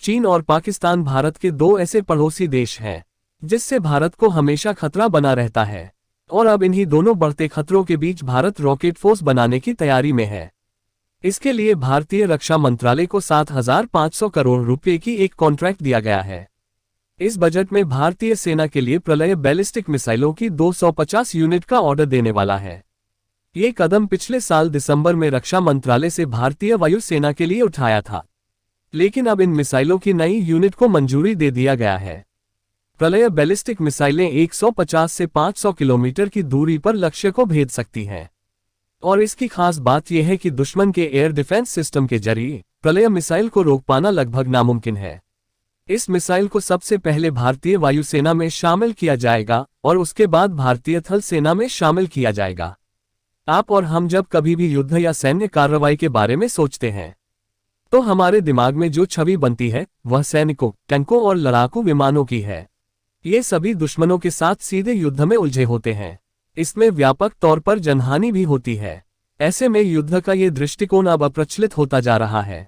चीन और पाकिस्तान भारत के दो ऐसे पड़ोसी देश हैं जिससे भारत को हमेशा खतरा बना रहता है, और अब इन्हीं दोनों बढ़ते खतरों के बीच भारत रॉकेट फोर्स बनाने की तैयारी में है। इसके लिए भारतीय रक्षा मंत्रालय को 7,500 करोड़ रुपए की एक कॉन्ट्रैक्ट दिया गया है। इस बजट में भारतीय सेना के लिए प्रलय बैलिस्टिक मिसाइलों की 250 यूनिट का ऑर्डर देने वाला है। ये कदम पिछले साल दिसंबर में रक्षा मंत्रालय से भारतीय वायुसेना के लिए उठाया था, लेकिन अब इन मिसाइलों की नई यूनिट को मंजूरी दे दिया गया है। प्रलय बैलिस्टिक मिसाइलें 150 से 500 किलोमीटर की दूरी पर लक्ष्य को भेद सकती हैं, और इसकी खास बात यह है कि दुश्मन के एयर डिफेंस सिस्टम के जरिए प्रलय मिसाइल को रोक पाना लगभग नामुमकिन है। इस मिसाइल को सबसे पहले भारतीय वायुसेना में शामिल किया जाएगा और उसके बाद भारतीय थल सेना में शामिल किया जाएगा। आप और हम जब कभी भी युद्ध या सैन्य कार्रवाई के बारे में सोचते हैं तो हमारे दिमाग में जो छवि बनती है वह सैनिकों, टैंकों और लड़ाकू विमानों की है। ये सभी दुश्मनों के साथ सीधे युद्ध में उलझे होते हैं। इसमें व्यापक तौर पर जनहानि भी होती है। ऐसे में युद्ध का ये दृष्टिकोण अब अप्रचलित होता जा रहा है,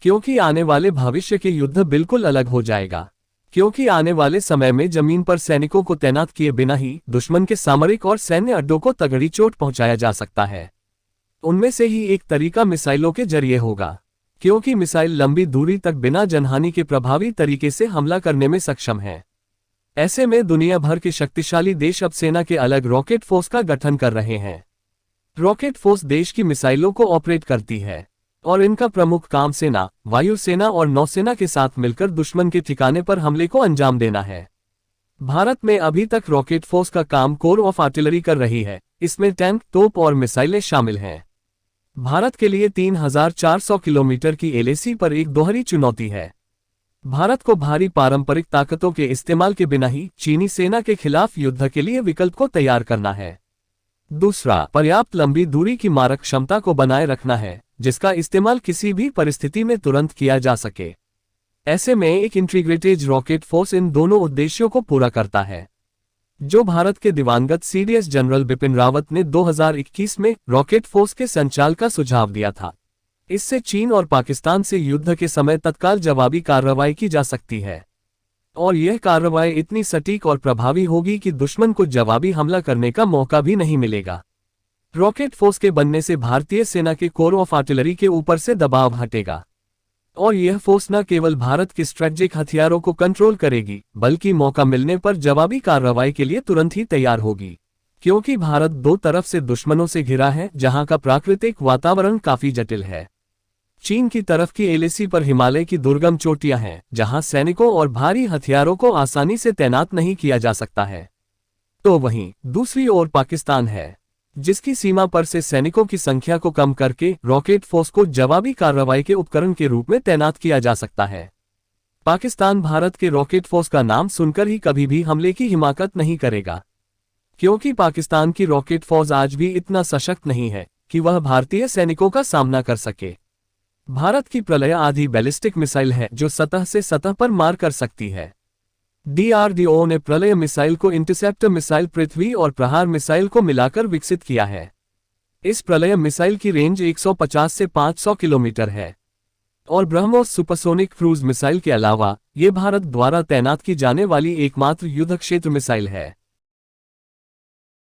क्योंकि आने वाले भविष्य के युद्ध बिल्कुल अलग हो जाएगा। क्योंकि आने वाले समय में जमीन पर सैनिकों को तैनात किए बिना ही दुश्मन के सामरिक और सैन्य अड्डों को तगड़ी चोट पहुंचाया जा सकता है। उनमें से ही एक तरीका मिसाइलों के जरिए होगा, क्योंकि मिसाइल लंबी दूरी तक बिना जनहानि के प्रभावी तरीके से हमला करने में सक्षम है। ऐसे में दुनिया भर के शक्तिशाली देश अब सेना के अलग रॉकेट फोर्स का गठन कर रहे हैं। रॉकेट फोर्स देश की मिसाइलों को ऑपरेट करती है और इनका प्रमुख काम सेना, वायुसेना और नौसेना के साथ मिलकर दुश्मन के ठिकाने पर हमले को अंजाम देना है। भारत में अभी तक रॉकेट फोर्स का काम कोर ऑफ आर्टिलरी कर रही है। इसमें टैंक, तोप और मिसाइलें शामिल हैं। भारत के लिए 3,400 किलोमीटर की एलएसी पर एक दोहरी चुनौती है। भारत को भारी पारंपरिक ताकतों के इस्तेमाल के बिना ही चीनी सेना के खिलाफ युद्ध के लिए विकल्प को तैयार करना है। दूसरा, पर्याप्त लंबी दूरी की मारक क्षमता को बनाए रखना है, जिसका इस्तेमाल किसी भी परिस्थिति में तुरंत किया जा सके। ऐसे में एक इंटीग्रेटेड रॉकेट फोर्स इन दोनों उद्देश्यों को पूरा करता है, जो भारत के दिवंगत सीडीएस जनरल बिपिन रावत ने 2021 में रॉकेट फोर्स के संचालन का सुझाव दिया था। इससे चीन और पाकिस्तान से युद्ध के समय तत्काल जवाबी कार्रवाई की जा सकती है, और यह कार्रवाई इतनी सटीक और प्रभावी होगी कि दुश्मन को जवाबी हमला करने का मौका भी नहीं मिलेगा। रॉकेट फोर्स के बनने से भारतीय सेना के कोर ऑफ आर्टिलरी के ऊपर से दबाव हटेगा, और यह फोर्स न केवल भारत के स्ट्रेटेजिक हथियारों को कंट्रोल करेगी, बल्कि मौका मिलने पर जवाबी कार्रवाई के लिए तुरंत ही तैयार होगी। क्योंकि भारत दो तरफ से दुश्मनों से घिरा है, जहां का प्राकृतिक वातावरण काफी जटिल है। चीन की तरफ की एलएसी पर हिमालय की दुर्गम चोटियां हैं, जहां सैनिकों और भारी हथियारों को आसानी से तैनात नहीं किया जा सकता है। तो वहीं दूसरी ओर पाकिस्तान है, जिसकी सीमा पर से सैनिकों की संख्या को कम करके रॉकेट फोर्स को जवाबी कार्रवाई के उपकरण के रूप में तैनात किया जा सकता है। पाकिस्तान भारत के रॉकेट फोर्स का नाम सुनकर ही कभी भी हमले की हिमाकत नहीं करेगा, क्योंकि पाकिस्तान की रॉकेट फोर्स आज भी इतना सशक्त नहीं है कि वह भारतीय सैनिकों का सामना कर सके। भारत की प्रलय आधी बैलिस्टिक मिसाइल है, जो सतह से सतह पर मार कर सकती है। डीआरडीओ ने प्रलय मिसाइल को इंटरसेप्टर मिसाइल पृथ्वी और प्रहार मिसाइल को मिलाकर विकसित किया है। इस प्रलय मिसाइल की रेंज 150 से 500 किलोमीटर है, और ब्रह्मोस सुपरसोनिक क्रूज मिसाइल के अलावा ये भारत द्वारा तैनात की जाने वाली एकमात्र युद्ध क्षेत्र मिसाइल है।